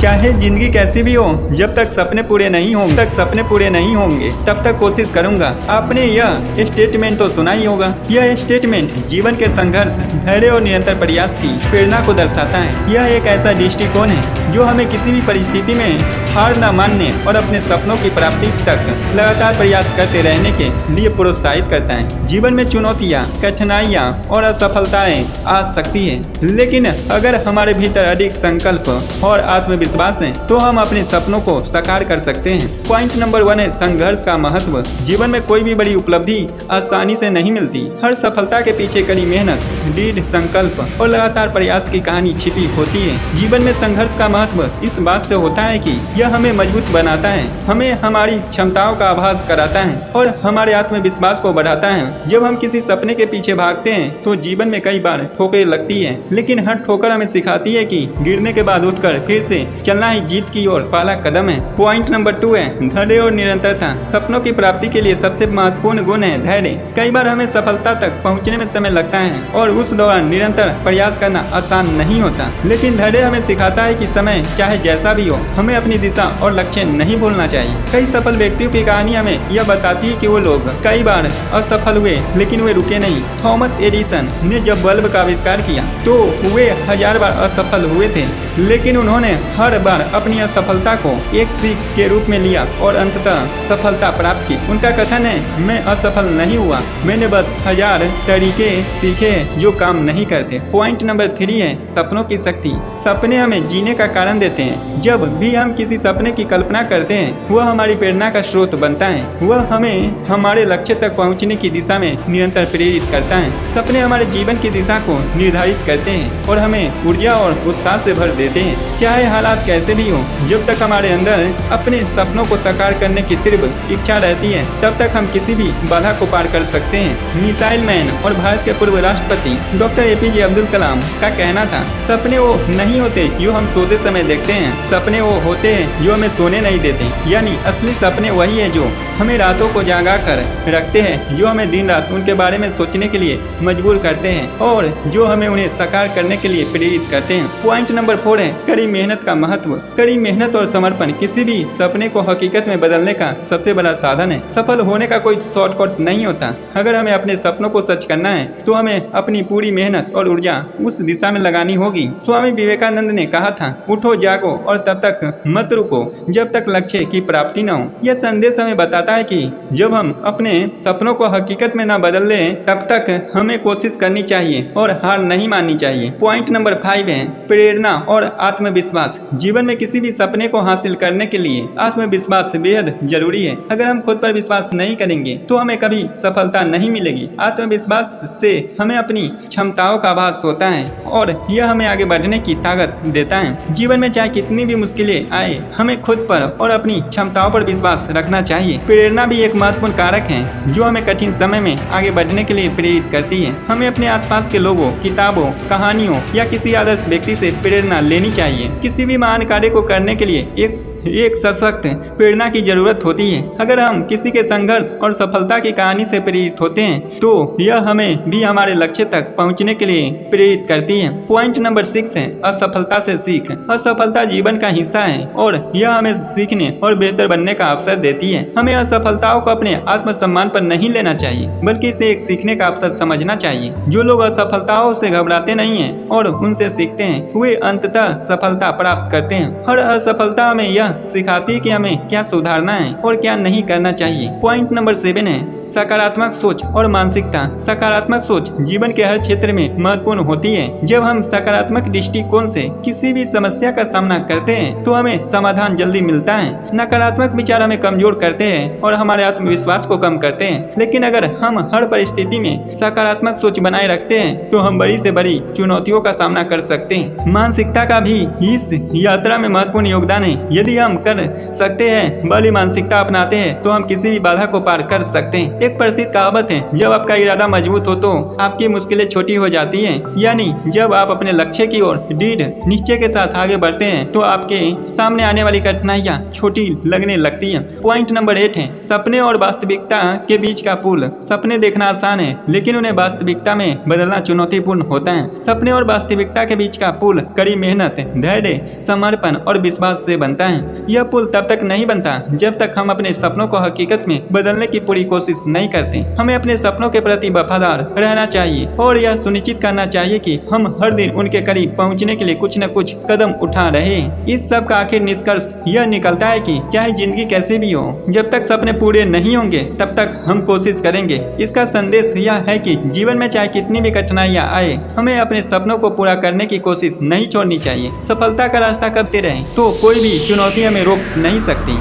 चाहे जिंदगी कैसी भी हो, जब तक सपने पूरे नहीं होंगे तब तक कोशिश करूंगा। आपने यह स्टेटमेंट तो सुना ही होगा। यह स्टेटमेंट जीवन के संघर्ष, धैर्य और निरंतर प्रयास की प्रेरणा को दर्शाता है। यह एक ऐसा दृष्टिकोण है जो हमें किसी भी परिस्थिति में हार न मानने और अपने सपनों की प्राप्ति तक लगातार प्रयास करते रहने के लिए प्रोत्साहित करता है। जीवन में चुनौतियाँ, कठिनाइयाँ और असफलताएं आ सकती है, लेकिन अगर हमारे भीतर अधिक संकल्प और आत्मविश्वास है तो हम अपने सपनों को साकार कर सकते हैं। पॉइंट नंबर 1 है संघर्ष का महत्व। जीवन में कोई भी बड़ी उपलब्धि आसानी से नहीं मिलती। हर सफलता के पीछे कड़ी मेहनत, दृढ़ संकल्प और लगातार प्रयास की कहानी छिपी होती है। जीवन में संघर्ष का महत्व इस बात से होता है कि यह हमें मजबूत बनाता है, हमें हमारी क्षमताओं का आभास कराता है और हमारे आत्मविश्वास को बढ़ाता है। जब हम किसी सपने के पीछे भागते हैं तो जीवन में कई बार ठोकरें लगती है, लेकिन हर ठोकर हमें सिखाती है कि गिरने के बाद उठकर फिर से चलना ही जीत की ओर पहला कदम है। पॉइंट नंबर 2 है धैर्य और निरंतरता। सपनों की प्राप्ति के लिए सबसे महत्वपूर्ण गुण है धैर्य। कई बार हमें सफलता तक पहुंचने में समय लगता है और उस दौरान निरंतर प्रयास करना आसान नहीं होता, लेकिन धैर्य हमें सिखाता है कि समय चाहे जैसा भी हो, हमें अपनी दिशा और लक्ष्य नहीं भूलना चाहिए। कई सफल व्यक्तियों की कहानी हमें यह बताती है कि वो लोग कई बार असफल हुए, लेकिन वे रुके नहीं। थॉमस एडिसन ने जब बल्ब का आविष्कार किया तो वे 1000 बार असफल हुए थे, लेकिन उन्होंने हर बार अपनी असफलता को एक सीख के रूप में लिया और अंततः सफलता प्राप्त की। उनका कथन है, मैं असफल नहीं हुआ, मैंने बस 1000 तरीके सीखे जो काम नहीं करते। पॉइंट नंबर 3 है सपनों की शक्ति। सपने हमें जीने का कारण देते हैं। जब भी हम किसी सपने की कल्पना करते हैं, वह हमारी प्रेरणा का स्रोत बनता है। वह हमें हमारे लक्ष्य तक पहुंचने की दिशा में निरंतर प्रेरित करता है। सपने हमारे जीवन की दिशा को निर्धारित करते हैं और हमें ऊर्जा और उत्साह से भर देते हैं। चाहे हालात कैसे भी हो, जब तक हमारे अंदर अपने सपनों को साकार करने की तीव्र इच्छा रहती है, तब तक हम किसी भी बाधा को पार कर सकते हैं। मिसाइल मैन और भारत के पूर्व राष्ट्रपति डॉक्टर APJ अब्दुल कलाम का कहना था, सपने वो नहीं होते जो हम सोते समय देखते हैं, सपने वो होते हैं जो हमें सोने नहीं देते। यानी असली सपने वही है जो हमें रातों को जागा कर रखते हैं, जो हमें दिन रात उनके बारे में सोचने के लिए मजबूर करते हैं और जो हमें उन्हें साकार करने के लिए प्रेरित करते हैं। पॉइंट नंबर 4 है कड़ी मेहनत का महत्व। कड़ी मेहनत और समर्पण किसी भी सपने को हकीकत में बदलने का सबसे बड़ा साधन है। सफल होने का कोई शॉर्टकट नहीं होता। अगर हमें अपने सपनों को सच करना है तो हमें अपनी पूरी मेहनत और ऊर्जा उस दिशा में लगानी होगी। स्वामी विवेकानंद ने कहा था, उठो जागो और तब तक मत रुको जब तक लक्ष्य की प्राप्ति न हो। यह संदेश हमें बताता है कि जब हम अपने सपनों को हकीकत में न बदल लें, तब तक हमें कोशिश करनी चाहिए और हार नहीं माननी चाहिए। पॉइंट नंबर 5 है प्रेरणा और आत्मविश्वास। जीवन में किसी भी सपने को हासिल करने के लिए आत्मविश्वास बेहद जरूरी है। अगर हम खुद पर विश्वास नहीं करेंगे तो हमें कभी सफलता नहीं मिलेगी। आत्मविश्वास से हमें अपनी क्षमताओं का आभास होता है और यह हमें आगे बढ़ने की ताकत देता है। जीवन में चाहे कितनी भी मुश्किलें आए, हमें खुद पर और अपनी क्षमताओं पर विश्वास रखना चाहिए। प्रेरणा भी एक महत्वपूर्ण कारक है जो हमें कठिन समय में आगे बढ़ने के लिए प्रेरित करती है। हमें अपने आसपास के लोगों, किताबों, कहानियों या किसी आदर्श व्यक्ति से प्रेरणा लेनी चाहिए। किसी भी महान कार्य को करने के लिए एक सशक्त प्रेरणा की जरूरत होती है। अगर हम किसी के संघर्ष और सफलता की कहानी से प्रेरित होते हैं तो यह हमें भी हमारे लक्ष्य तक पहुंचने के लिए प्रेरित करती है। पॉइंट नंबर 6 है असफलता से सीख। असफलता जीवन का हिस्सा है और यह हमें सीखने और बेहतर बनने का अवसर देती है। हमें असफलताओं को अपने आत्मसम्मान पर नहीं लेना चाहिए, बल्कि इसे एक सीखने का अवसर समझना चाहिए। जो लोग असफलताओं से घबराते नहीं हैं और उनसे सीखते हैं, वे अंततः सफलता प्राप्त करते हैं। हर असफलता हमें यह सिखाती है कि हमें क्या सुधारना है और क्या नहीं करना चाहिए। पॉइंट नंबर 7 है सकारात्मक सोच और मानसिकता। सकारात्मक सोच जीवन के हर क्षेत्र में महत्वपूर्ण होती है। जब हम सकारात्मक दृष्टिकोण से किसी भी समस्या का सामना करते हैं तो हमें समाधान जल्दी मिलता है। नकारात्मक विचार हमें कमजोर करते हैं और हमारे आत्मविश्वास को कम करते हैं, लेकिन अगर हम हर परिस्थिति में सकारात्मक सोच बनाए रखते हैं तो हम बड़ी से बड़ी चुनौतियों का सामना कर सकते हैं। मानसिकता का भी इस यात्रा में महत्वपूर्ण योगदान है। यदि हम कर सकते हैं बड़ी मानसिकता अपनाते हैं तो हम किसी भी बाधा को पार कर सकते हैं। एक प्रसिद्ध कहावत है, जब आपका इरादा मजबूत हो तो आपकी मुश्किलें छोटी हो जाती हैं। यानी जब आप अपने लक्ष्य की ओर दृढ़ निश्चय के साथ आगे बढ़ते हैं तो आपके सामने आने वाली कठिनाइयाँ छोटी लगने लगती हैं। पॉइंट नंबर 8 है हैं सपने और वास्तविकता के बीच का पुल। सपने देखना आसान है लेकिन उन्हें वास्तविकता में बदलना चुनौतीपूर्ण होता है। सपने और वास्तविकता के बीच का पुल कड़ी मेहनत, धैर्य, समर्पण और विश्वास से बनता है। यह पुल तब तक नहीं बनता जब तक हम अपने सपनों को हकीकत में बदलने की पूरी कोशिश नहीं करते। हमें अपने सपनों के प्रति वफादार रहना चाहिए और यह सुनिश्चित करना चाहिए कि हम हर दिन उनके करीब पहुंचने के लिए कुछ न कुछ कदम उठा रहे हैं। इस सब का आखिर निष्कर्ष यह निकलता है कि चाहे जिंदगी कैसे भी हो, जब तक सपने पूरे नहीं होंगे तब तक हम कोशिश करेंगे। इसका संदेश यह है कि जीवन में चाहे कितनी भी कठिनाइयां आए, हमें अपने सपनों को पूरा करने की कोशिश नहीं छोड़नी चाहिए। सफलता का रास्ता कब तय रहे तो कोई भी चुनौती हमें रोक नहीं सकती।